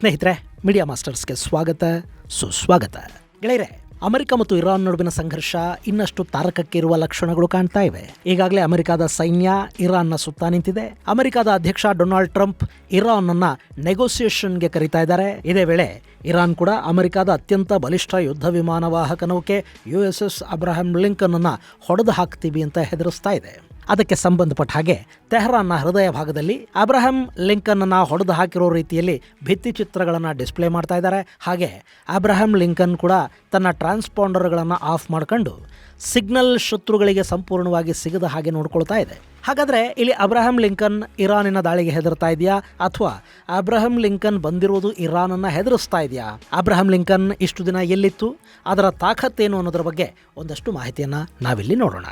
ಸ್ನೇಹಿತರೆ, ಮೀಡಿಯಾ ಮಾಸ್ಟರ್ಸ್ಗೆ ಸ್ವಾಗತ ಸುಸ್ವಾಗತ. ಗೆಳೆಯರೆ, ಅಮೆರಿಕ ಮತ್ತು ಇರಾನ್ ನಡುವಿನ ಸಂಘರ್ಷ ಇನ್ನಷ್ಟು ತಾರಕಕ್ಕೆ ಇರುವ ಲಕ್ಷಣಗಳು ಕಾಣ್ತಾ ಇವೆ. ಈಗಾಗಲೇ ಅಮೆರಿಕದ ಸೈನ್ಯ ಇರಾನ್ನ ಸುತ್ತ ನಿಂತಿದೆ. ಅಮೆರಿಕದ ಅಧ್ಯಕ್ಷ ಡೊನಾಲ್ಡ್ ಟ್ರಂಪ್ ಇರಾನ್ ಅನ್ನ ನೆಗೋಸಿಯೇಷನ್ಗೆ ಕರೀತಾ ಇದ್ದಾರೆ. ಇದೇ ವೇಳೆ ಇರಾನ್ ಕೂಡ ಅಮೆರಿಕದ ಅತ್ಯಂತ ಬಲಿಷ್ಠ ಯುದ್ಧ ವಿಮಾನ ವಾಹಕ ನೌಕೆ USS ಅಬ್ರಹಂ ಲಿಂಕನ್ ಅನ್ನ ಹೊಡೆದು ಹಾಕ್ತೀವಿ ಅಂತ ಹೆದರಿಸ್ತಾ ಇದೆ. ಅದಕ್ಕೆ ಸಂಬಂಧಪಟ್ಟ ಹಾಗೆ ತೆಹರಾನ್ನ ಹೃದಯ ಭಾಗದಲ್ಲಿ ಅಬ್ರಹಂ ಲಿಂಕನ್ ಅನ್ನ ಹೊಡೆದು ಹಾಕಿರೋ ರೀತಿಯಲ್ಲಿ ಭಿತ್ತಿ ಚಿತ್ರಗಳನ್ನು ಡಿಸ್ಪ್ಲೇ ಮಾಡ್ತಾ ಇದ್ದಾರೆ. ಹಾಗೆ ಅಬ್ರಹಂ ಲಿಂಕನ್ ಕೂಡ ತನ್ನ ಟ್ರಾನ್ಸ್ಪಾಂಡರ್ಗಳನ್ನು ಆಫ್ ಮಾಡ್ಕೊಂಡು ಸಿಗ್ನಲ್ ಶತ್ರುಗಳಿಗೆ ಸಂಪೂರ್ಣವಾಗಿ ಸಿಗದ ಹಾಗೆ ನೋಡ್ಕೊಳ್ತಾ ಇದೆ. ಹಾಗಾದ್ರೆ ಇಲ್ಲಿ ಅಬ್ರಹಂ ಲಿಂಕನ್ ಇರಾನಿನ ದಾಳಿಗೆ ಹೆದರ್ತಾ ಇದೆಯಾ, ಅಥವಾ ಅಬ್ರಹಂ ಲಿಂಕನ್ ಬಂದಿರೋದು ಇರಾನನ್ನ ಹೆದರಿಸ್ತಾ ಇದೆಯಾ? ಅಬ್ರಹಂ ಲಿಂಕನ್ ಇಷ್ಟು ದಿನ ಎಲ್ಲಿತ್ತು, ಅದರ ತಾಕತ್ತೇನು ಅನ್ನೋದ್ರ ಬಗ್ಗೆ ಒಂದಷ್ಟು ಮಾಹಿತಿಯನ್ನ ನಾವಿಲ್ಲಿ ನೋಡೋಣ.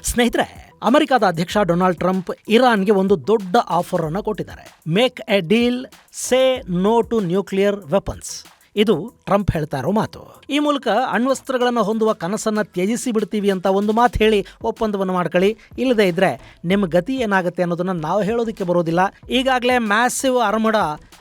ಸ್ನೇಹಿತರೆ, ಅಮೆರಿಕದ ಅಧ್ಯಕ್ಷ ಡೊನಾಲ್ಡ್ ಟ್ರಂಪ್ ಇರಾನ್ಗೆ ಒಂದು ದೊಡ್ಡ ಆಫರ್ ಅನ್ನು ಕೊಟ್ಟಿದ್ದಾರೆ. Make a deal, say no to nuclear weapons. ಇದು ಟ್ರಂಪ್ ಹೇಳ್ತಾ ಇರೋ ಮಾತು. ಈ ಮೂಲಕ ಅಣ್ವಸ್ತ್ರಗಳನ್ನು ಹೊಂದುವ ಕನಸನ್ನ ತ್ಯಜಿಸಿ ಬಿಡ್ತೀವಿ ಅಂತ ಒಂದು ಮಾತು ಹೇಳಿ ಒಪ್ಪಂದವನ್ನು ಮಾಡ್ಕೊಳ್ಳಿ. ಇಲ್ಲದೇ ಇದ್ರೆ ನಿಮ್ಮ ಗತಿ ಏನಾಗುತ್ತೆ ಅನ್ನೋದನ್ನ ನಾವು ಹೇಳೋದಕ್ಕೆ ಬರೋದಿಲ್ಲ. ಈಗಾಗಲೇ ಮ್ಯಾಸಿವ್ ಆರ್ಮಡ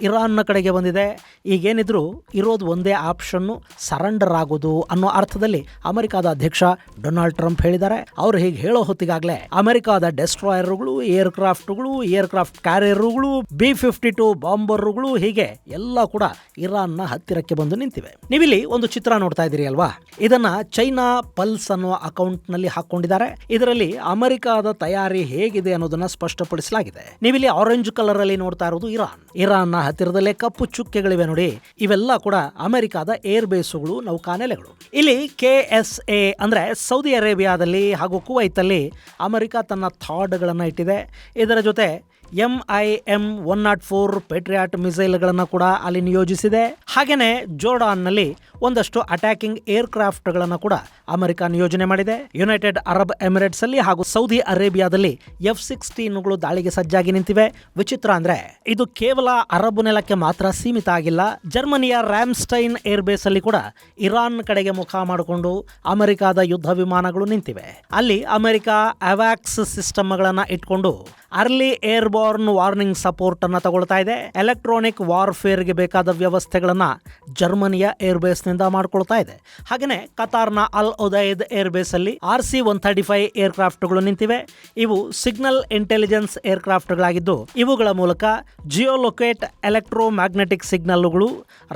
ಇರಾನ್ನ ಕಡೆಗೆ ಬಂದಿದೆ. ಈಗೇನಿದ್ರು ಇರೋದು ಒಂದೇ ಆಪ್ಷನ್ನು, ಸರೆಂಡರ್ ಆಗೋದು ಅನ್ನೋ ಅರ್ಥದಲ್ಲಿ ಅಮೆರಿಕದ ಅಧ್ಯಕ್ಷ ಡೊನಾಲ್ಡ್ ಟ್ರಂಪ್ ಹೇಳಿದ್ದಾರೆ. ಅವ್ರು ಹೀಗೆ ಹೇಳೋ ಹೊತ್ತಿಗಾಗಲೇ ಅಮೆರಿಕದ ಡೆಸ್ಟ್ರಾಯರ್ಗಳು, ಏರ್ಕ್ರಾಫ್ಟ್ ಕ್ಯಾರಿಯರ್ಗಳು, B-52 ಬಾಂಬರ್ಗಳು, ಹೀಗೆ ಎಲ್ಲ ಕೂಡ ಇರಾನ್ನ ಹತ್ತಿರಕ್ಕೆ ಬಂದು ನಿಂತಿವೆ. ನೀವಿಲ್ಲಿ ಒಂದು ಚಿತ್ರ ನೋಡ್ತಾ ಇದ್ದೀರಿ ಅಲ್ವಾ? ಇದನ್ನ ಚೈನಾ ಪಲ್ಸ್ ಅನ್ನುವ ಅಕೌಂಟ್ ನಲ್ಲಿ ಹಾಕೊಂಡಿದ್ದಾರೆ. ಇದರಲ್ಲಿ ಅಮೆರಿಕದ ತಯಾರಿ ಹೇಗಿದೆ ಅನ್ನೋದನ್ನ ಸ್ಪಷ್ಟಪಡಿಸಲಾಗಿದೆ. ನೀವಿಲ್ಲಿ ಆರೆಂಜ್ ಕಲರ್ ಅಲ್ಲಿ ನೋಡ್ತಾ ಇರೋದು ಇರಾನ್ನ ಹತ್ತಿರದಲ್ಲೇ ಕಪ್ಪು ಚುಕ್ಕೆಗಳಿವೆ ನೋಡಿ. ಇವೆಲ್ಲ ಕೂಡ ಅಮೆರಿಕದ ಏರ್ ಬೇಸುಗಳು, ನೌಕಾನೆಲೆಗಳು. ಇಲ್ಲಿ KSA ಅಂದ್ರೆ ಸೌದಿ ಅರೇಬಿಯಾದಲ್ಲಿ ಹಾಗೂ ಕುವೈತಲ್ಲಿ ಅಮೆರಿಕ ತನ್ನ ಥಾಡ್ಗಳನ್ನು ಇಟ್ಟಿದೆ. ಇದರ ಜೊತೆ MIM-104 ಪೇಟ್ರಿಯಾಟ್ ಮಿಸೈಲ್ಗಳನ್ನು ಕೂಡ ಅಲ್ಲಿ ನಿಯೋಜಿಸಿದೆ. ಹಾಗೇನೆ ಜೋರ್ಡಾನ್ನಲ್ಲಿ ಒಂದಷ್ಟು ಅಟ್ಯಾಕಿಂಗ್ ಏರ್ಕ್ರಾಫ್ಟ್ಗಳನ್ನು ಕೂಡ ಅಮೆರಿಕ ನಿಯೋಜನೆ ಮಾಡಿದೆ. ಯುನೈಟೆಡ್ ಅರಬ್ ಎಮಿರೇಟ್ಸ್ ಅಲ್ಲಿ ಹಾಗೂ ಸೌದಿ ಅರೇಬಿಯಾದಲ್ಲಿ F-16ಗಳು ದಾಳಿಗೆ ಸಜ್ಜಾಗಿ ನಿಂತಿವೆ. ವಿಚಿತ್ರ ಅಂದ್ರೆ ಇದು ಕೇವಲ ಅರಬ್ ನೆಲಕ್ಕೆ ಮಾತ್ರ ಸೀಮಿತ ಆಗಿಲ್ಲ. ಜರ್ಮನಿಯ ರ್ಯಾಮ್ಸ್ಟೈನ್ ಏರ್ ಬೇಸ್ ಅಲ್ಲಿ ಕೂಡ ಇರಾನ್ ಕಡೆಗೆ ಮುಖ ಮಾಡಿಕೊಂಡು ಅಮೆರಿಕದ ಯುದ್ಧ ವಿಮಾನಗಳು ನಿಂತಿವೆ. ಅಲ್ಲಿ ಅಮೆರಿಕ ಅವಾಕ್ಸ್ ಸಿಸ್ಟಮ್ಗಳನ್ನ ಇಟ್ಕೊಂಡು ಅರ್ಲಿ ಏರ್ಬೋರ್ನ್ ವಾರ್ನಿಂಗ್ ಸಪೋರ್ಟ್ ಅನ್ನ ತಗೊಳ್ತಾ ಇದೆ. ಎಲೆಕ್ಟ್ರಾನಿಕ್ ವಾರ್ಫೇರ್ಗೆ ಬೇಕಾದ ವ್ಯವಸ್ಥೆಗಳನ್ನ ಜರ್ಮನಿಯ ಏರ್ಬೇಸ್ ನಿಂದ ಮಾಡ್ಕೊಳ್ತಾ ಇದೆ. ಹಾಗೆಯೇ ಕತಾರ್ನ ಅಲ್ ಉದೈದ್ ಏರ್ಬೇಸ್ ಅಲ್ಲಿ RC-135 ಏರ್ಕ್ರಾಫ್ಟ್ಗಳು ನಿಂತಿವೆ. ಇವು ಸಿಗ್ನಲ್ ಇಂಟೆಲಿಜೆನ್ಸ್ ಏರ್ಕ್ರಾಫ್ಟ್ಗಳಾಗಿದ್ದು, ಇವುಗಳ ಮೂಲಕ ಜಿಯೋಲೊಕೇಟ್ ಎಲೆಕ್ಟ್ರೋ ಮ್ಯಾಗ್ನೆಟಿಕ್ ಸಿಗ್ನಲ್ಗಳು,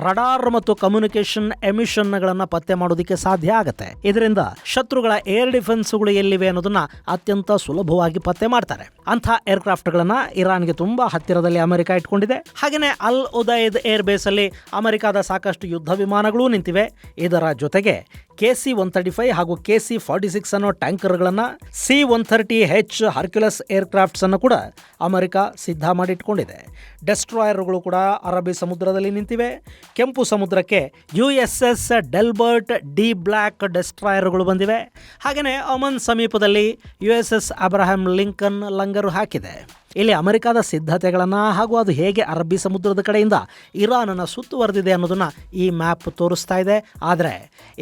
ರಡಾರ್ ಮತ್ತು ಕಮ್ಯುನಿಕೇಶನ್ ಎಮಿಷನ್ಗಳನ್ನು ಪತ್ತೆ ಮಾಡೋದಕ್ಕೆ ಸಾಧ್ಯ ಆಗುತ್ತೆ. ಇದರಿಂದ ಶತ್ರುಗಳ ಏರ್ ಡಿಫೆನ್ಸ್ಗಳು ಎಲ್ಲಿವೆ ಅನ್ನೋದನ್ನ ಅತ್ಯಂತ ಸುಲಭವಾಗಿ ಪತ್ತೆ ಮಾಡ್ತಾರೆ. ಅಂಥ ಏರ್ಕ್ರಾಫ್ಟ್ಗಳನ್ನ ಇರಾನ್ಗೆ ತುಂಬಾ ಹತ್ತಿರದಲ್ಲಿ ಅಮೆರಿಕ ಇಟ್ಕೊಂಡಿದೆ. ಹಾಗೆಯೇ ಅಲ್ ಉದೈದ್ ಏರ್ ಬೇಸ್ ಅಲ್ಲಿ ಅಮೆರಿಕದ ಸಾಕಷ್ಟು ಯುದ್ಧ ವಿಮಾನಗಳು ನಿಂತಿವೆ. ಇದರ ಜೊತೆಗೆ KC-135 ಹಾಗೂ KC-46 ಅನ್ನೋ ಟ್ಯಾಂಕರ್ಗಳನ್ನ, C-130H ಹರ್ಕ್ಯುಲಸ್ ಏರ್ಕ್ರಾಫ್ಟ್ಸ್ ಅನ್ನು ಕೂಡ ಅಮೆರಿಕ ಸಿದ್ಧ ಮಾಡಿಟ್ಕೊಂಡಿದೆ. ಡೆಸ್ಟ್ರಾಯರ್ಗಳು ಕೂಡ ಅರಬ್ಬಿ ಸಮುದ್ರದಲ್ಲಿ ನಿಂತಿವೆ. ಕೆಂಪು ಸಮುದ್ರಕ್ಕೆ USS ಡೆಲ್ಬರ್ಟ್ ಡಿ ಬ್ಲ್ಯಾಕ್ ಡೆಸ್ಟ್ರಾಯರ್ಗಳು ಬಂದಿವೆ. ಹಾಗೆಯೇ ಒಮನ್ ಸಮೀಪದಲ್ಲಿ USS ಅಬ್ರಹಂ ಲಿಂಕನ್ ಲಂಗರು ಹಾಕಿದೆ. ಇಲ್ಲಿ ಅಮೆರಿಕದ ಸಿದ್ಧತೆಗಳನ್ನು ಹಾಗೂ ಅದು ಹೇಗೆ ಅರಬ್ಬಿ ಸಮುದ್ರದ ಕಡೆಯಿಂದ ಇರಾನನ್ನು ಸುತ್ತುವರೆದಿದೆ ಅನ್ನೋದನ್ನ ಈ ಮ್ಯಾಪ್ ತೋರಿಸ್ತಾ ಇದೆ. ಆದರೆ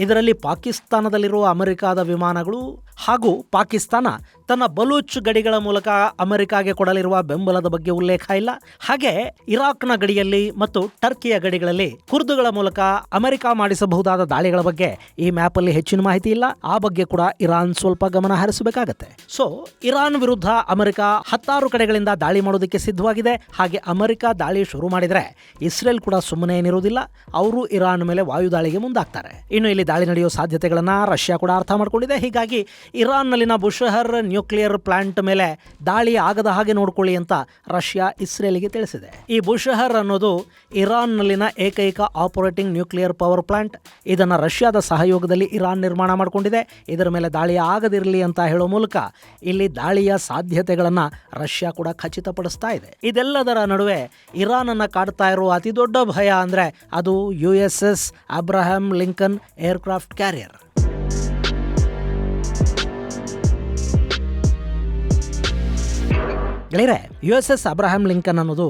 ಇದರಲ್ಲಿ ಪಾಕಿಸ್ತಾನದಲ್ಲಿರುವ ಅಮೆರಿಕದ ವಿಮಾನಗಳು ಹಾಗೂ ಪಾಕಿಸ್ತಾನ ತನ್ನ ಬಲೂಚ್ ಗಡಿಗಳ ಮೂಲಕ ಅಮೆರಿಕಾಗೆ ಕೊಡಲಿರುವ ಬೆಂಬಲದ ಬಗ್ಗೆ ಉಲ್ಲೇಖ ಇಲ್ಲ. ಹಾಗೆ ಇರಾಕ್ನ ಗಡಿಯಲ್ಲಿ ಮತ್ತು ಟರ್ಕಿಯ ಗಡಿಗಳಲ್ಲಿ ಕುರ್ದುಗಳ ಮೂಲಕ ಅಮೆರಿಕ ಮಾಡಿಸಬಹುದಾದ ದಾಳಿಗಳ ಬಗ್ಗೆ ಈ ಮ್ಯಾಪ್ ಅಲ್ಲಿ ಹೆಚ್ಚಿನ ಮಾಹಿತಿ ಇಲ್ಲ. ಆ ಬಗ್ಗೆ ಕೂಡ ಇರಾನ್ ಸ್ವಲ್ಪ ಗಮನ ಹರಿಸಬೇಕಾಗತ್ತೆ. ಸೊ ಇರಾನ್ ವಿರುದ್ಧ ಅಮೆರಿಕ 16 ಕಡೆಗಳಿಂದ ದಾಳಿ ಮಾಡೋದಕ್ಕೆ ಸಿದ್ಧವಾಗಿದೆ. ಹಾಗೆ ಅಮೆರಿಕ ದಾಳಿ ಶುರು ಮಾಡಿದ್ರೆ ಇಸ್ರೇಲ್ ಕೂಡ ಸುಮ್ಮನೆ ಏನಿರುವುದಿಲ್ಲ. ಅವರು ಇರಾನ್ ಮೇಲೆ ವಾಯುದಾಳಿಗೆ ಮುಂದಾಗ್ತಾರೆ. ಇನ್ನು ಇಲ್ಲಿ ದಾಳಿ ನಡೆಯುವ ಸಾಧ್ಯತೆಗಳನ್ನ ರಷ್ಯಾ ಕೂಡ ಅರ್ಥ ಮಾಡ್ಕೊಂಡಿದೆ. ಹೀಗಾಗಿ ಇರಾನ್ನಲ್ಲಿನ ಬುಷಹರ್ ನ್ಯೂಕ್ಲಿಯರ್ ಪ್ಲಾಂಟ್ ಮೇಲೆ ದಾಳಿ ಆಗದ ಹಾಗೆ ನೋಡ್ಕೊಳ್ಳಿ ಅಂತ ರಷ್ಯಾ ಇಸ್ರೇಲ್ಗೆ ತಿಳಿಸಿದೆ. ಈ ಬುಷಹರ್ ಅನ್ನೋದು ಇರಾನ್ನಲ್ಲಿನ ಏಕೈಕ ಆಪರೇಟಿಂಗ್ ನ್ಯೂಕ್ಲಿಯರ್ ಪವರ್ ಪ್ಲಾಂಟ್. ಇದನ್ನು ರಷ್ಯಾದ ಸಹಯೋಗದಲ್ಲಿ ಇರಾನ್ ನಿರ್ಮಾಣ ಮಾಡಿಕೊಂಡಿದೆ. ಇದರ ಮೇಲೆ ದಾಳಿ ಆಗದಿರಲಿ ಅಂತ ಹೇಳೋ ಮೂಲಕ ಇಲ್ಲಿ ದಾಳಿಯ ಸಾಧ್ಯತೆಗಳನ್ನು ರಷ್ಯಾ ಕೂಡ ಖಚಿತಪಡಿಸ್ತಾ ಇದೆ. ಇದೆಲ್ಲದರ ನಡುವೆ ಇರಾನ್ ಅನ್ನ ಕಾಡ್ತಾ ಇರೋ ಅತಿ ದೊಡ್ಡ ಭಯ ಅಂದ್ರೆ ಅದು USS Abraham Lincoln aircraft carrier. ಗೆಳೆಯರೆ, USS ಅಬ್ರಹಾಂ ಲಿಂಕನ್ ಅನ್ನೋದು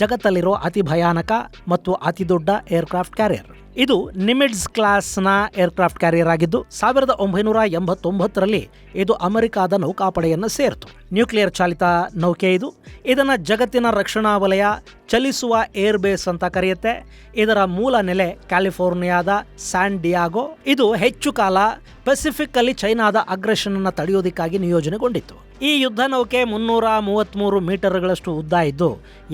ಜಗತ್ತಲ್ಲಿರೋ ಅತಿ ಭಯಾನಕ ಮತ್ತು ಅತಿ ದೊಡ್ಡ ಏರ್ಕ್ರಾಫ್ಟ್ ಕ್ಯಾರಿಯರ್. ಇದು ನಿಮಿಡ್ಸ್ ಕ್ಲಾಸ್ನ ಏರ್ಕ್ರಾಫ್ಟ್ ಕ್ಯಾರಿಯರ್ ಆಗಿದ್ದು 1989ರಲ್ಲಿ ಇದು ಅಮೆರಿಕಾದ ನೌಕಾಪಡೆಯನ್ನು ಸೇರಿತು. ನ್ಯೂಕ್ಲಿಯರ್ ಚಾಲಿತ ನೌಕೆ ಇದು. ಇದನ್ನು ಜಗತ್ತಿನ ರಕ್ಷಣಾ ವಲಯ ಚಲಿಸುವ ಏರ್ ಬೇಸ್ ಅಂತ ಕರೆಯುತ್ತೆ. ಇದರ ಮೂಲ ನೆಲೆ ಕ್ಯಾಲಿಫೋರ್ನಿಯಾದ ಸ್ಯಾನ್ ಡಿಯಾಗೋ. ಇದು ಹೆಚ್ಚು ಕಾಲ ಪೆಸಿಫಿಕ್ ಅಲ್ಲಿ ಚೈನಾದ ಅಗ್ರೆಷನ್ ಅನ್ನು ತಡೆಯೋದಕ್ಕಾಗಿ ನಿಯೋಜನೆಗೊಂಡಿತ್ತು. ಈ ಯುದ್ಧ ನೌಕೆ 333 ಮೀಟರ್ಗಳಷ್ಟು ಉದ್ದ ಇದ್ದು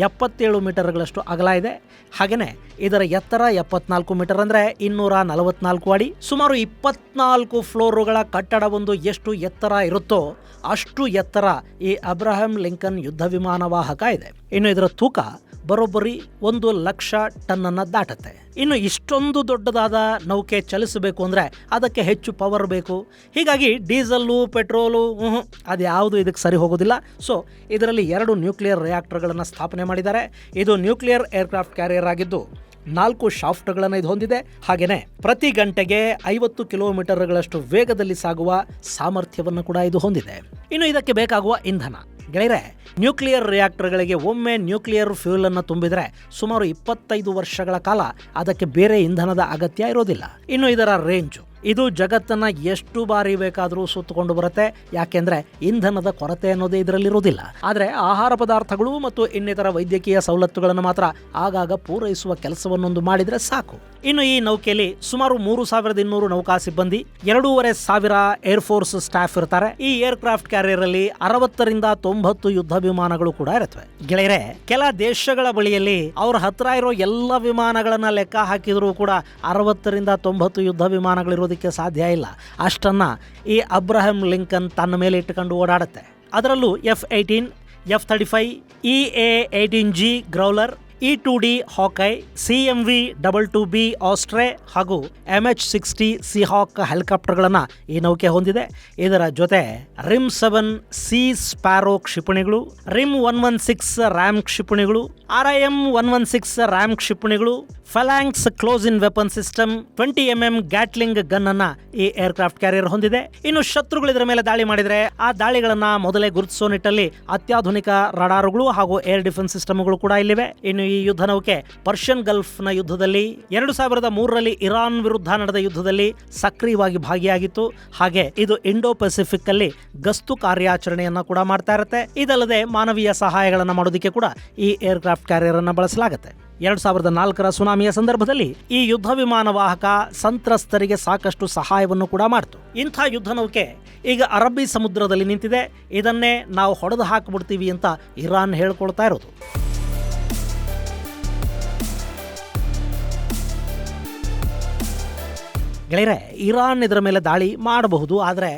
77 ಮೀಟರ್ಗಳಷ್ಟು ಅಗಲ ಇದೆ. ಹಾಗೆಯೇ ಇದರ ಎತ್ತರ 74 ಮೀಟರ್ ಅಂದರೆ 244 ಅಡಿ. ಸುಮಾರು 24 ಫ್ಲೋರುಗಳ ಕಟ್ಟಡವೊಂದು ಎಷ್ಟು ಎತ್ತರ ಇರುತ್ತೋ ಅಷ್ಟು ಎತ್ತರ ಈ ಅಬ್ರಹಾಂ ಲಿಂಕನ್ ಯುದ್ಧ ವಿಮಾನ ವಾಹಕ ಇದೆ. ಇನ್ನು ಇದರ ತೂಕ ಬರೋಬ್ಬರಿ 1,00,000 ಟನ್ನನ್ನು ದಾಟುತ್ತೆ. ಇನ್ನು ಇಷ್ಟೊಂದು ದೊಡ್ಡದಾದ ನೌಕೆ ಚಲಿಸಬೇಕು ಅಂದರೆ ಅದಕ್ಕೆ ಹೆಚ್ಚು ಪವರ್ ಬೇಕು. ಹೀಗಾಗಿ ಡೀಸೆಲ್ಲು, ಪೆಟ್ರೋಲು ಅದ್ಯಾವುದು ಇದಕ್ಕೆ ಸರಿ ಹೋಗೋದಿಲ್ಲ. ಸೊ ಇದರಲ್ಲಿ 2 ನ್ಯೂಕ್ಲಿಯರ್ ರಿಯಾಕ್ಟರ್ಗಳನ್ನು ಸ್ಥಾಪನೆ ಮಾಡಿದ್ದಾರೆ. ಇದು ನ್ಯೂಕ್ಲಿಯರ್ ಏರ್ಕ್ರಾಫ್ಟ್ ಕ್ಯಾರಿಯರ್ ಆಗಿದ್ದು 4 ಶಾಫ್ಟ್ಗಳನ್ನು ಇದು ಹೊಂದಿದೆ. ಹಾಗೆಯೇ ಪ್ರತಿ ಗಂಟೆಗೆ 50 ಕಿಲೋಮೀಟರ್ಗಳಷ್ಟು ವೇಗದಲ್ಲಿ ಸಾಗುವ ಸಾಮರ್ಥ್ಯವನ್ನು ಕೂಡ ಇದು ಹೊಂದಿದೆ. ಇನ್ನು ಇದಕ್ಕೆ ಬೇಕಾಗುವ ಇಂಧನ ಗೆಳೆಯರೆ, ನ್ಯೂಕ್ಲಿಯರ್ ರಿಯಾಕ್ಟರ್ಗಳಿಗೆ ಒಮ್ಮೆ ನ್ಯೂಕ್ಲಿಯರ್ ಫ್ಯೂಲ್ ಅನ್ನು ತುಂಬಿದರೆ ಸುಮಾರು 25 ವರ್ಷಗಳ ಕಾಲ ಅದಕ್ಕೆ ಬೇರೆ ಇಂಧನದ ಅಗತ್ಯ ಇರೋದಿಲ್ಲ. ಇನ್ನು ಇದರ ರೇಂಜು, ಇದು ಜಗತ್ತನ್ನ ಎಷ್ಟು ಬಾರಿ ಬೇಕಾದರೂ ಸುತ್ತಕೊಂಡು ಬರುತ್ತೆ. ಯಾಕೆಂದ್ರೆ ಇಂಧನದ ಕೊರತೆ ಅನ್ನೋದೇ ಇದರಲ್ಲಿರೋದಿಲ್ಲ. ಆದರೆ ಆಹಾರ ಪದಾರ್ಥಗಳು ಮತ್ತು ಇನ್ನಿತರ ವೈದ್ಯಕೀಯ ಸವಲತ್ತುಗಳನ್ನು ಮಾತ್ರ ಆಗಾಗ ಪೂರೈಸುವ ಕೆಲಸವನ್ನೊಂದು ಮಾಡಿದ್ರೆ ಸಾಕು. ಇನ್ನು ಈ ನೌಕೆಯಲ್ಲಿ ಸುಮಾರು 3,200 ನೌಕಾ ಸಿಬ್ಬಂದಿ, 2,500 ಏರ್ಫೋರ್ಸ್ ಸ್ಟಾಫ್ ಇರ್ತಾರೆ. ಈ ಏರ್ಕ್ರಾಫ್ಟ್ ಕ್ಯಾರಿಯರ್ ಅಲ್ಲಿ 60ರಿಂದ 90 ಯುದ್ಧ ವಿಮಾನಗಳು ಕೂಡ ಇರುತ್ತವೆ. ಗೆಳೆಯರೆ, ಕೆಲ ದೇಶಗಳ ಬಳಿಯಲ್ಲಿ ಅವ್ರ ಹತ್ರ ಇರೋ ಎಲ್ಲ ವಿಮಾನಗಳನ್ನ ಲೆಕ್ಕ ಹಾಕಿದ್ರು ಕೂಡ 60ರಿಂದ 90 ಯುದ್ಧ ವಿಮಾನಗಳಿರೋದಕ್ಕೆ ಸಾಧ್ಯ ಇಲ್ಲ. ಅಷ್ಟನ್ನ ಈ ಅಬ್ರಹಾಂ ಲಿಂಕನ್ ತನ್ನ ಮೇಲೆ ಇಟ್ಟುಕೊಂಡು ಓಡಾಡುತ್ತೆ. ಅದರಲ್ಲೂ F-18, F-35, EA-18G ಗ್ರೌಲರ್, E-2D ಹಾಕೈ, CMV-22B ಆಸ್ಟ್ರೆ ಹಾಗೂ MH-60 ಸಿಹಾಕ್ ಹೆಲಿಕಾಪ್ಟರ್ಗಳನ್ನು ಈ ನೌಕೆ ಹೊಂದಿದೆ. ಇದರ ಜೊತೆ RIM-7 ಸಿ ಸ್ಪ್ಯಾರೋ ಕ್ಷಿಪಣಿಗಳು, RIM-116 ರ್ಯಾಮ್ ಕ್ಷಿಪಣಿಗಳು, RIM-116 ರ್ಯಾಮ್ ಕ್ಷಿಪಣಿಗಳು, Phalanx close in weapon system, 20mm Gatling gun anti aircraft carrier ಹೊಂದಿದೆ. ಇನ್ನು ಶತ್ರುಗಳು ಇದರ ಮೇಲೆ ದಾಳಿ ಮಾಡಿದರೆ ಆ ದಾಳಿಗಳನ್ನ ಮೊದಲೇ ಗುರುತಿಸೋ ನಿಟ್ಟಲ್ಲಿ ಅತ್ಯಾಧುನಿಕ ರಡಾರುಗಳು ಹಾಗೂ ಏರ್ ಡಿಫೆನ್ಸ್ ಸಿಸ್ಟಮ್ಗಳು ಕೂಡ ಇಲ್ಲಿವೆ. ಇನ್ನು ಈ ಯುದ್ಧ ನೌಕೆ ಪರ್ಷಿಯನ್ ಗಲ್ಫ್ ನ ಯುದ್ಧದಲ್ಲಿ 2003ರಲ್ಲಿ ಇರಾನ್ ವಿರುದ್ಧ ನಡೆದ ಯುದ್ಧದಲ್ಲಿ ಸಕ್ರಿಯವಾಗಿ ಭಾಗಿಯಾಗಿತ್ತು. ಹಾಗೆ ಇದು ಇಂಡೋ ಪೆಸಿಫಿಕ್ ಅಲ್ಲಿ ಗಸ್ತು ಕಾರ್ಯಾಚರಣೆಯನ್ನ ಕೂಡ ಮಾಡ್ತಾ ಇರುತ್ತೆ. ಇದಲ್ಲದೆ ಮಾನವೀಯ ಸಹಾಯಗಳನ್ನ ಮಾಡೋದಕ್ಕೆ ಕೂಡ ಈ ಏರ್ಕ್ರಾಫ್ಟ್ ಕ್ಯಾರಿಯರ್ ಅನ್ನ ಬಳಸಲಾಗುತ್ತೆ. 2004ರ ಸುನಾಮಿಯ ಸಂದರ್ಭದಲ್ಲಿ ಈ ಯುದ್ಧ ವಿಮಾನ ವಾಹಕ ಸಂತ್ರಸ್ತರಿಗೆ ಸಾಕಷ್ಟು ಸಹಾಯವನ್ನು ಕೂಡ ಮಾಡಿತು. ಇಂಥ ಯುದ್ಧ ನೌಕೆ ಈಗ ಅರಬ್ಬಿ ಸಮುದ್ರದಲ್ಲಿ ನಿಂತಿದೆ. ಇದನ್ನೇ ನಾವು ಹೊಡೆದು ಹಾಕಿಬಿಡ್ತೀವಿ ಅಂತ ಇರಾನ್ ಹೇಳ್ಕೊಳ್ತಾ ಇರೋದು. ಗೆಳೆಯರೆ, ಇರಾನ್ ಇದರ ಮೇಲೆ ದಾಳಿ ಮಾಡಬಹುದು, ಆದರೆ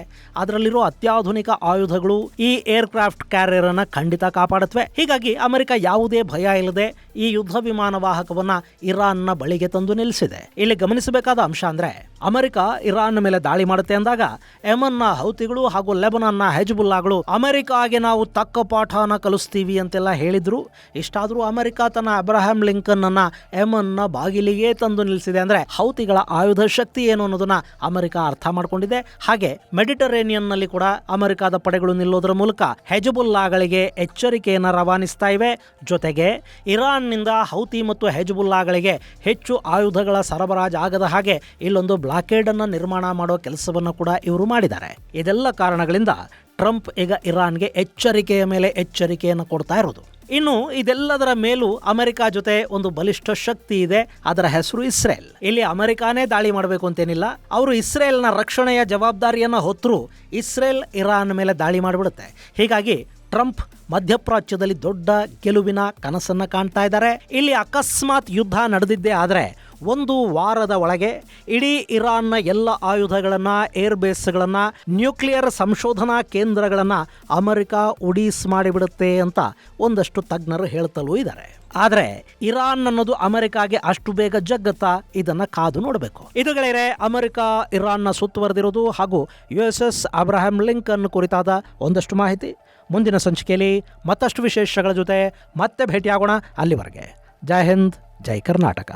ಅದರಲ್ಲಿರೋ ಅತ್ಯಾಧುನಿಕ ಆಯುಧಗಳು ಈ ಏರ್ಕ್ರಾಫ್ಟ್ ಕ್ಯಾರಿಯರ್ ಅನ್ನ ಖಂಡಿತ ಕಾಪಾಡುತ್ತವೆ. ಹೀಗಾಗಿ ಅಮೆರಿಕ ಯಾವುದೇ ಭಯ ಇಲ್ಲದೆ ಈ ಯುದ್ಧ ವಿಮಾನ ವಾಹಕವನ್ನ ಇರಾನ್ನ ಬಳಿಗೆ ತಂದು ನಿಲ್ಲಿಸಿದೆ. ಇಲ್ಲಿ ಗಮನಿಸಬೇಕಾದ ಅಂಶ ಅಂದ್ರೆ, ಅಮೆರಿಕ ಇರಾನ್ ಮೇಲೆ ದಾಳಿ ಮಾಡುತ್ತೆ ಅಂದಾಗ ಯೆಮನ್ನ ಹೌತಿಗಳು ಹಾಗೂ ಲೆಬನಾನ್ನ ಹೆಜ್ಬುಲ್ಲಾಗಳು ಅಮೆರಿಕಾಗೆ ನಾವು ತಕ್ಕ ಪಾಠನ ಕಲಿಸ್ತೀವಿ ಅಂತೆಲ್ಲ ಹೇಳಿದ್ರು. ಇಷ್ಟಾದ್ರೂ ಅಮೆರಿಕ ತನ್ನ ಅಬ್ರಹಾಂ ಲಿಂಕನ್ ಅನ್ನ ಯೆಮನ್ನ ಬಾಗಿಲಿಗೆ ತಂದು ನಿಲ್ಲಿಸಿದೆ. ಅಂದ್ರೆ ಹೌತಿಗಳ ಆಯುಧ ಶಕ್ತಿ ಏನು ಅನ್ನೋದನ್ನ ಅಮೆರಿಕ ಅರ್ಥ ಮಾಡ್ಕೊಂಡಿದೆ. ಹಾಗೆ ಮೆಡಿಟರೇನಿಯನ್ ನಲ್ಲಿ ಕೂಡ ಅಮೆರಿಕದ ಪಡೆಗಳು ನಿಲ್ಲೋದ್ರ ಮೂಲಕ ಹೆಜ್ಬುಲ್ಲಾಗಳಿಗೆ ಎಚ್ಚರಿಕೆಯನ್ನು ರವಾನಿಸ್ತಾ ಇವೆ. ಜೊತೆಗೆ ಇರಾನ್ನಿಂದ ಹೌತಿ ಮತ್ತು ಹೆಜ್ಬುಲ್ಲಾಗಳಿಗೆ ಹೆಚ್ಚು ಆಯುಧಗಳ ಸರಬರಾಜು ಆಗದ ಹಾಗೆ ಇಲ್ಲೊಂದು ಬ್ಲಾಕೇಡ್ ಅನ್ನು ನಿರ್ಮಾಣ ಮಾಡೋ ಕೆಲಸವನ್ನು ಕೂಡ ಇವರು ಮಾಡಿದ್ದಾರೆ. ಇದೆಲ್ಲ ಕಾರಣಗಳಿಂದ ಟ್ರಂಪ್ ಈಗ ಇರಾನ್ಗೆ ಎಚ್ಚರಿಕೆಯ ಮೇಲೆ ಎಚ್ಚರಿಕೆಯನ್ನು ಕೊಡ್ತಾ ಇರೋದು. ಇನ್ನು ಇದೆಲ್ಲದರ ಮೇಲೂ ಅಮೆರಿಕ ಜೊತೆ ಒಂದು ಬಲಿಷ್ಠ ಶಕ್ತಿ ಇದೆ. ಅದರ ಹೆಸರು ಇಸ್ರೇಲ್. ಇಲ್ಲಿ ಅಮೆರಿಕಾನೇ ದಾಳಿ ಮಾಡಬೇಕು ಅಂತೇನಿಲ್ಲ. ಅವರು ಇಸ್ರೇಲ್ನ ರಕ್ಷಣೆಯ ಜವಾಬ್ದಾರಿಯನ್ನು ಹೊತ್ತರೂ ಇಸ್ರೇಲ್ ಇರಾನ್ ಮೇಲೆ ದಾಳಿ ಮಾಡಿಬಿಡುತ್ತೆ. ಹೀಗಾಗಿ ಟ್ರಂಪ್ ಮಧ್ಯಪ್ರಾಚ್ಯದಲ್ಲಿ ದೊಡ್ಡ ಗೆಲುವಿನ ಕನಸನ್ನ ಕಾಣ್ತಾ ಇದ್ದಾರೆ. ಇಲ್ಲಿ ಅಕಸ್ಮಾತ್ ಯುದ್ಧ ನಡೆದಿದ್ದೇ ಆದರೆ 1 ವಾರದ ಒಳಗೆ ಇಡೀ ಇರಾನ್ನ ಎಲ್ಲ ಆಯುಧಗಳನ್ನು, ಏರ್ ಬೇಸ್ಗಳನ್ನು, ನ್ಯೂಕ್ಲಿಯರ್ ಸಂಶೋಧನಾ ಕೇಂದ್ರಗಳನ್ನು ಅಮೆರಿಕ ಉಡೀಸ್ ಮಾಡಿಬಿಡುತ್ತೆ ಅಂತ ಒಂದಷ್ಟು ತಜ್ಞರು ಹೇಳ್ತಲೂ ಇದ್ದಾರೆ. ಆದರೆ ಇರಾನ್ ಅನ್ನೋದು ಅಮೆರಿಕಾಗೆ ಅಷ್ಟು ಬೇಗ ಜಗ್ಗತ್ತಾ? ಇದನ್ನ ಕಾದು ನೋಡಬೇಕು. ಇದು ಗೆಳೆಯರೆ, ಅಮೆರಿಕ ಇರಾನ್ನ ಸುತ್ತುವರೆದಿರೋದು ಹಾಗೂ USS ಅಬ್ರಹಾಂ ಲಿಂಕನ್ ಕುರಿತಾದ ಒಂದಷ್ಟು ಮಾಹಿತಿ. ಮುಂದಿನ ಸಂಚಿಕೆಯಲ್ಲಿ ಮತ್ತಷ್ಟು ವಿಶೇಷಗಳ ಜೊತೆ ಮತ್ತೆ ಭೇಟಿಯಾಗೋಣ. ಅಲ್ಲಿವರೆಗೆ ಜೈ ಹಿಂದ್, ಜೈ ಕರ್ನಾಟಕ.